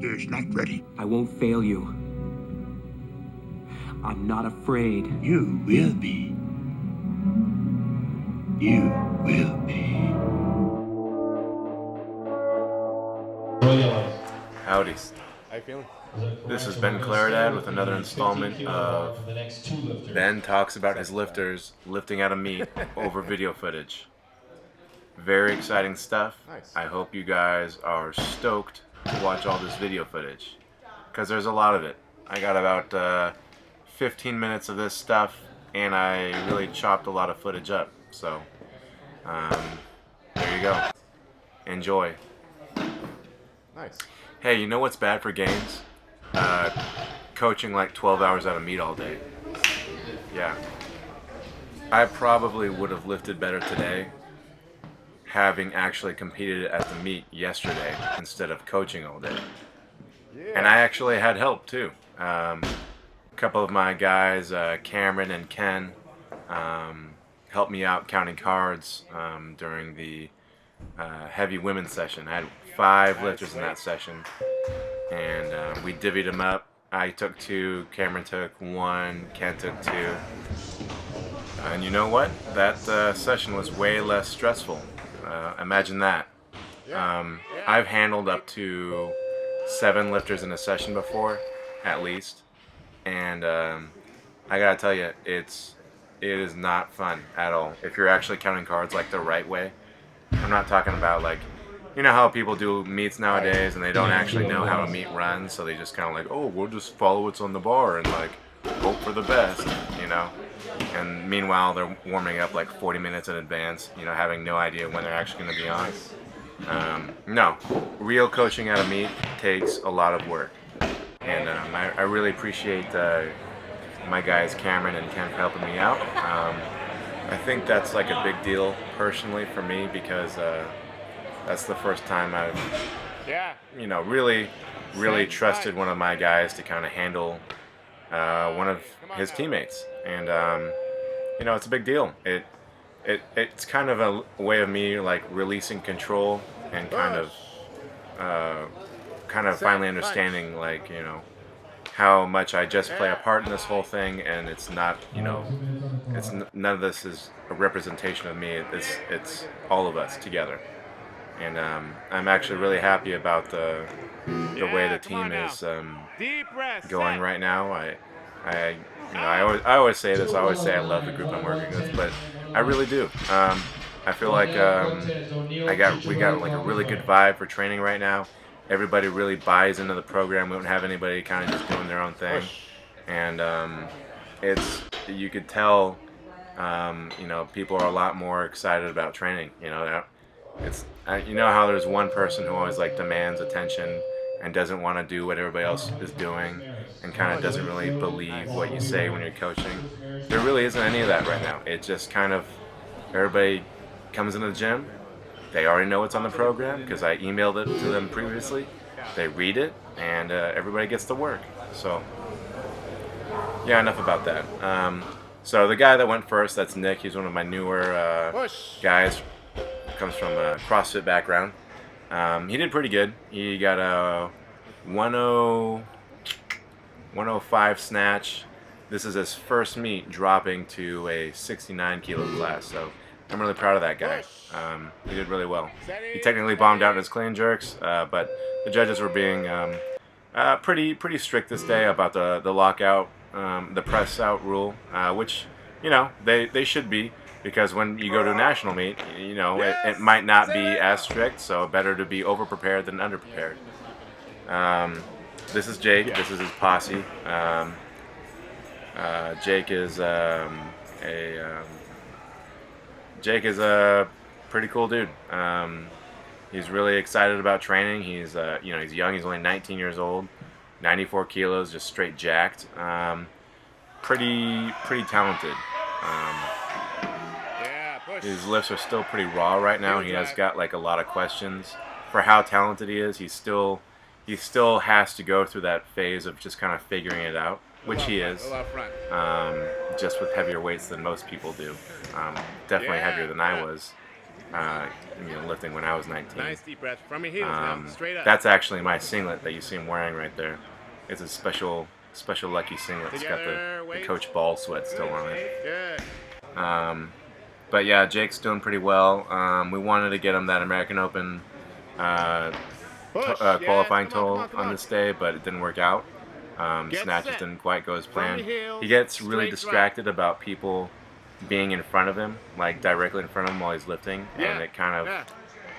is not ready. I won't fail you. I'm not afraid. You will be. You will be. Howdy. How you feeling? This is Ben Claridad with another installment of Ben talks about his lifters lifting out of meat over video footage. Very exciting stuff. Nice. I hope you guys are stoked to watch all this video footage, because there's a lot of it. I got about 15 minutes of this stuff, and I really chopped a lot of footage up. So, there you go. Enjoy. Nice. Hey, you know what's bad for gains? Coaching like 12 hours out of meet all day. Yeah. I probably would have lifted better today having actually competed at the meet yesterday instead of coaching all day. Yeah. And I actually had help too. A couple of my guys, Cameron and Ken, helped me out counting cards during the heavy women's session. I had 5 lifters in that session, and we divvied them up. I took 2, Cameron took 1, Ken took 2. And you know what? That session was way less stressful. Imagine that. I've handled up to 7 lifters in a session before, at least. And I gotta tell you, it is not fun at all. If you're actually counting cards like the right way. I'm not talking about like, you know how people do meets nowadays and they don't actually know how a meet runs, so they just kind of like, oh, we'll just follow what's on the bar and like hope for the best, you know. And meanwhile, they're warming up like 40 minutes in advance, you know, having no idea when they're actually going to be on. No, real coaching at a meet takes a lot of work, and I really appreciate my guys Cameron and Ken for helping me out. I think that's like a big deal personally for me, because that's the first time I've, you know, really trusted one of my guys to kind of handle one of his teammates, and you know, it's a big deal. It's kind of a way of me like releasing control and kind of finally understanding, like, you know, how much I just play a part in this whole thing, and it's not, you know, none of this is a representation of me. It's all of us together, and I'm actually really happy about the way the team is going right now. I always say this. I always say I love the group I'm working with, but I really do. I feel like we got like a really good vibe for training right now. Everybody really buys into the program. We don't have anybody kind of just doing their own thing, and you could tell, you know, people are a lot more excited about training. You know, you know how there's one person who always like demands attention and doesn't want to do what everybody else is doing, and kind of doesn't really believe what you say when you're coaching. There really isn't any of that right now. It's just kind of everybody comes into the gym. They already know what's on the program because I emailed it to them previously. They read it, and everybody gets to work. So, yeah, enough about that. So the guy that went first, that's Nick. He's one of my newer guys. Comes from a CrossFit background. He did pretty good. He got a 105 snatch. This is his first meet dropping to a 69 kilo class. So I'm really proud of that guy. He did really well. He technically bombed out in his clean jerks, but the judges were being pretty strict this day about the lockout, the press out rule, which, you know, they should be, because when you go to a national meet, you know, it might not be as strict, so better to be over-prepared than under-prepared. This is Jake. This is his posse. Jake is a pretty cool dude. He's really excited about training. He's you know, he's young. He's only 19 years old, 94 kilos, just straight jacked. Pretty talented. His lifts are still pretty raw right now. He has got like a lot of questions for how talented he is. He still has to go through that phase of just kind of figuring it out, which he is. Just with heavier weights than most people do. Definitely heavier than I was. lifting when I was 19. Nice deep breath from your heels now. Straight up. That's actually my singlet that you see him wearing right there. It's a special lucky singlet. It's got the Coach Ball sweat still on it. Good. But yeah, Jake's doing pretty well. We wanted to get him that American Open qualifying total on this day, but it didn't work out. Snatches didn't quite go as planned. He gets really distracted about people being in front of him, like directly in front of him while he's lifting, and it kind of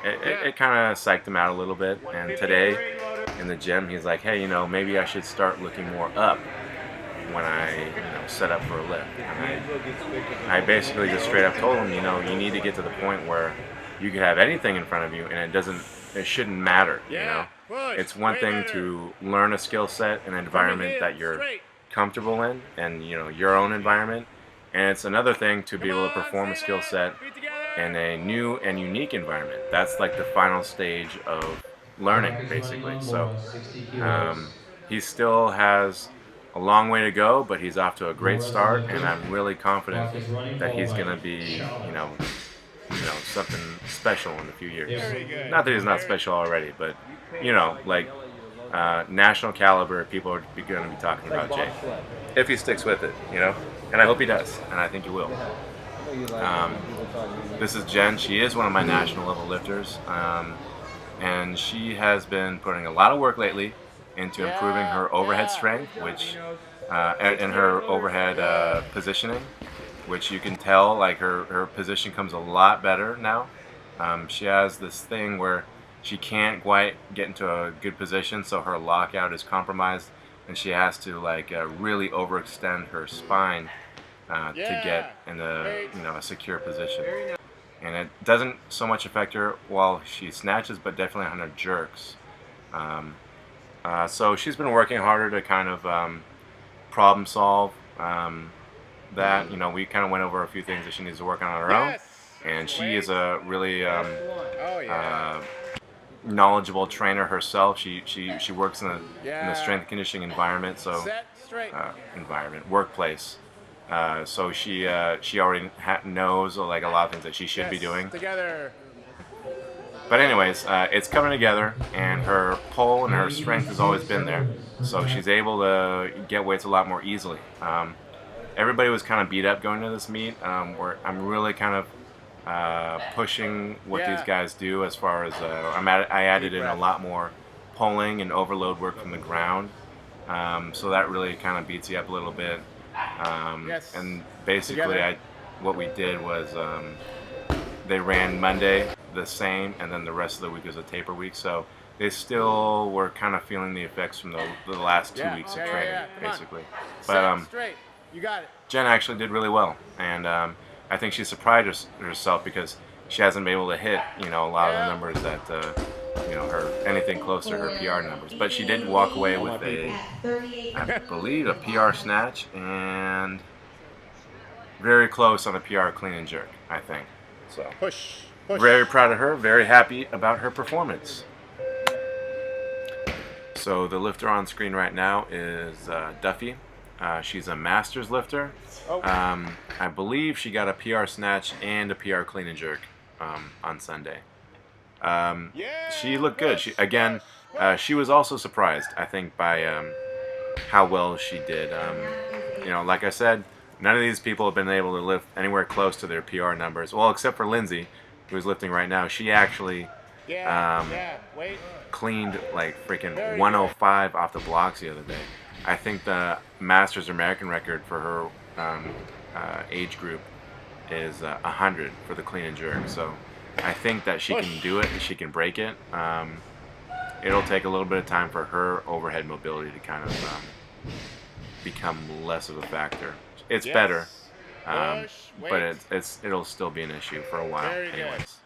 psyched him out a little bit. And today in the gym, he's like, hey, maybe I should start looking more up when I set up for a lift. And I basically just straight up told him, you need to get to the point where you could have anything in front of you, and it shouldn't matter. It's one thing to learn a skill set in an environment that you're comfortable in, and your own environment, and it's another thing to be able to perform a skill set in a new and unique environment. That's like the final stage of learning, basically. So he still has a long way to go, but he's off to a great start, and I'm really confident that he's going to be, something special in a few years. Not that he's not special already, but national caliber people are going to be talking about Jake if he sticks with it, and I hope he does, and I think he will. This is Jen. She is one of my national level lifters, and she has been putting a lot of work lately into improving her overhead strength, which and her overhead positioning, which you can tell, like her position comes a lot better now. She has this thing where she can't quite get into a good position, so her lockout is compromised, and she has to really overextend her spine to get in a secure position. And it doesn't so much affect her while she snatches, but definitely on her jerks. So she's been working harder to kind of problem solve that. We kind of went over a few things that she needs to work on her own, and she is a really knowledgeable trainer herself. She works in the strength conditioning environment, so workplace. So she already knows a lot of things that she should be doing. But anyways, it's coming together, and her pull and her strength has always been there. So she's able to get weights a lot more easily. Everybody was kind of beat up going to this meet. Where I'm really kind of pushing what these guys do as far as I added in a lot more pulling and overload work from the ground. So that really kind of beats you up a little bit. And basically what we did was they ran Monday the same, and then the rest of the week was a taper week, so they still were kind of feeling the effects from the last 2 weeks of training, basically. But Jen actually did really well, and I think she surprised herself because she hasn't been able to hit a lot of the numbers that anything close to her PR numbers. But she did walk away with I believe a PR snatch and very close on a PR clean and jerk, I think. So very proud of her, very happy about her performance. So the lifter on screen right now is Duffy. She's a masters lifter. I believe she got a PR snatch and a PR clean and jerk on Sunday. She looked good. She was also surprised, I think, by how well she did. Like I said, none of these people have been able to lift anywhere close to their PR numbers. Well, except for Lindsay, who's lifting right now. She actually cleaned like freaking 105 off the blocks the other day. I think the Masters American record for her age group is 100 for the clean and jerk. So I think that she can do it and she can break it. It'll take a little bit of time for her overhead mobility to kind of become less of a factor. It's better, but it'll still be an issue for a while, anyways.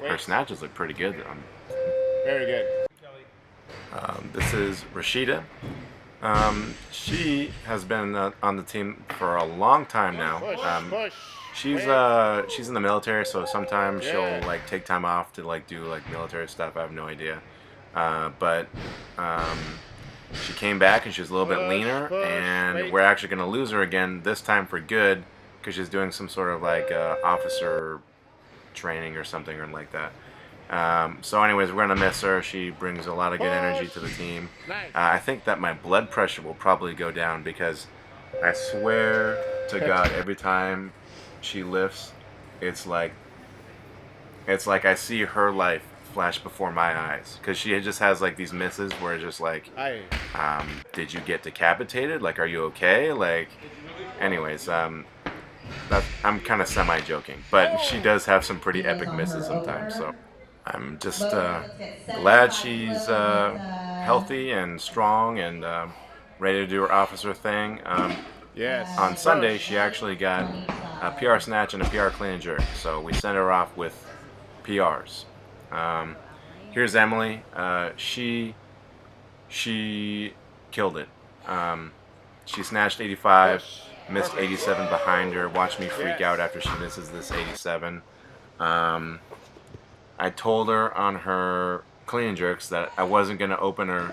Her snatches look pretty good. Very good. This is Rashida. She has been on the team for a long time now. She's in the military, so sometimes she'll take time off to do military stuff. I have no idea, but she came back and she's a little bit leaner, and we're actually going to lose her again this time for good because she's doing some sort of like officer training or something or like that. So anyways, we're going to miss her. She brings a lot of good energy to the team. I think that my blood pressure will probably go down because I swear to God, every time she lifts, it's like I see her life flash before my eyes. Because she just has like these misses where it's just like, did you get decapitated? Like, are you okay? Like, anyways, I'm kind of semi-joking. But she does have some pretty epic misses sometimes, so I'm just glad she's healthy and strong and ready to do her officer thing. Yes. On Sunday, she actually got a PR snatch and a PR clean and jerk, so we sent her off with PRs. Here's Emily. She killed it. She snatched 85, missed 87 behind her. Watch me freak out after she misses this 87. I told her on her clean and jerks that I wasn't going to open her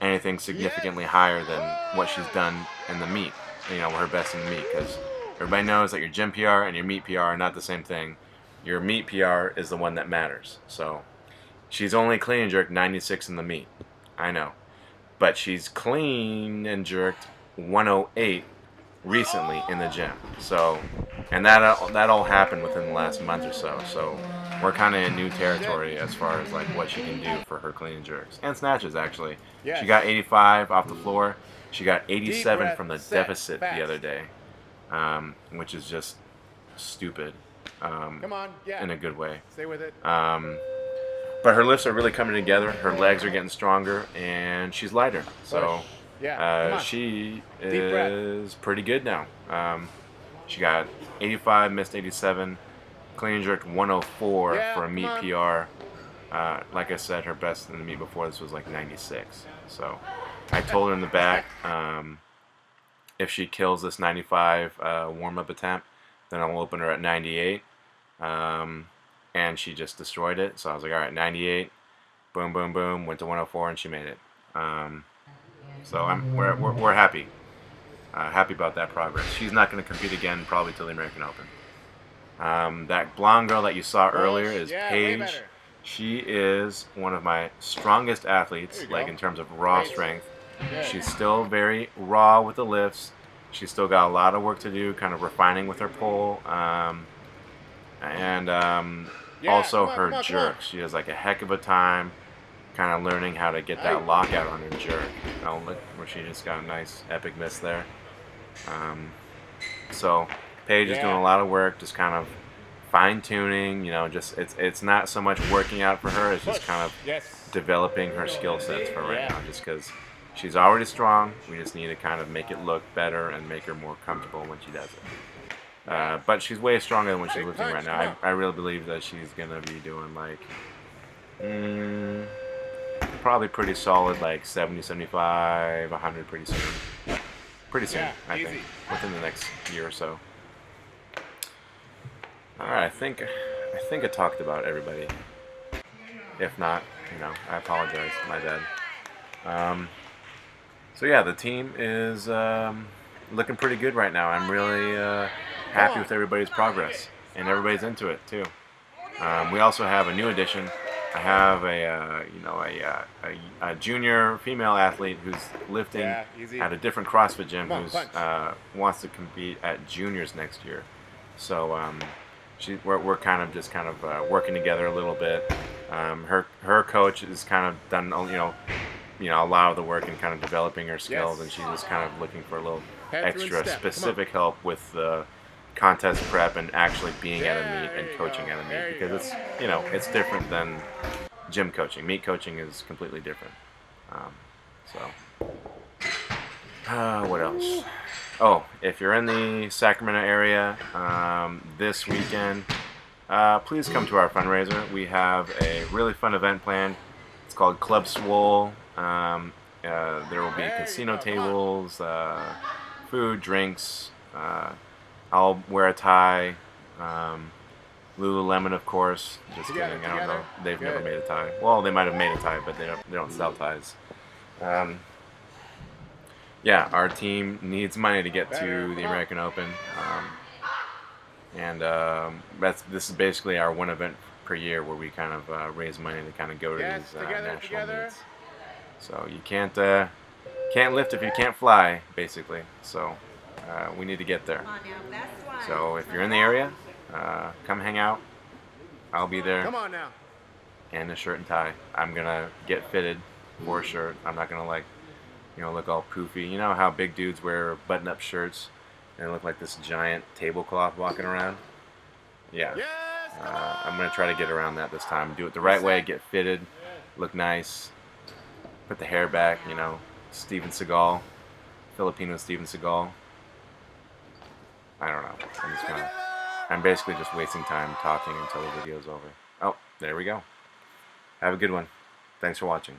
anything significantly higher than what she's done in the meet. You know, her best in the meet, because everybody knows that your gym PR and your meet PR are not the same thing. Your meet PR is the one that matters. So she's only clean and jerked 96 in the meet. I know. But she's clean and jerked 108 recently in the gym. So, and that all happened within the last month or so. So we're kind of in new territory as far as like what she can do for her clean and jerks and snatches. Actually, she got 85 off the floor. She got 87 from the deficit the other day, which is just stupid. Come on, yeah. In a good way. Stay with it. But her lifts are really coming together. Her legs are getting stronger, and she's lighter. So she is pretty good now. She got 85, missed 87, clean and jerked 104 for a meet PR. Like I said, her best in the meet before this was like 96. So I told her in the back, if she kills this 95 warm-up attempt, then I'll open her at 98. And she just destroyed it. So I was like, all right, 98, boom, boom, boom, went to 104, and she made it. So we're happy. Happy about that progress. She's not going to compete again probably till the American Open. That blonde girl that you saw earlier is Paige. She is one of my strongest athletes, like in terms of raw strength. She's still very raw with the lifts. She's still got a lot of work to do, kind of refining with her pull. Also her jerk. She has like a heck of a time kind of learning how to get that lockout on her jerk. Look where she just got a nice epic miss there. So Paige is doing a lot of work, just kind of fine-tuning, you know, just it's not so much working out for her, it's just kind of developing her skill sets for right now, just because she's already strong. We just need to kind of make it look better and make her more comfortable when she does it. But she's way stronger than when she's lifting right now. I really believe that she's going to be doing like probably pretty solid, like 70, 75, 100 pretty soon. Pretty soon, I think, within the next year or so. Alright, I think I talked about everybody. If not, you know, I apologize, my bad. So yeah, the team is looking pretty good right now. I'm really happy with everybody's progress, and everybody's into it too. We also have a new addition. I have a junior female athlete who's lifting at a different CrossFit gym who's wants to compete at juniors next year. So we're kind of working together a little bit. Her coach has kind of done a lot of the work in kind of developing her skills, and she's just kind of looking for a little extra specific help with the contest prep and actually being at a meet and coaching at a meet, because it's different than gym coaching. Meet coaching is completely different. What else? Oh, if you're in the Sacramento area this weekend, please come to our fundraiser. We have a really fun event planned. It's called Club Swole. There will be casino tables, food, drinks. I'll wear a tie. Lululemon, of course. Just kidding. I don't know. They've never made a tie. Well, they might have made a tie, but they don't sell ties. Yeah, our team needs money to get to the American Open. And this is basically our one event per year where we kind of raise money to kind of go to Yes, these together, national together. meets. So you can't lift if you can't fly, basically. So we need to get there. So if you're in the area, come hang out. I'll be there. Come on now. And a shirt and tie. I'm gonna get fitted for a shirt. I'm not gonna look all poofy. You know how big dudes wear button-up shirts and they look like this giant tablecloth walking around? Yeah. Yes. I'm gonna try to get around that this time. Do it the right way. Get fitted. Look nice. Put the hair back. Steven Seagal, Filipino Steven Seagal. I don't know. I'm basically just wasting time talking until the video's over. Oh, there we go. Have a good one. Thanks for watching.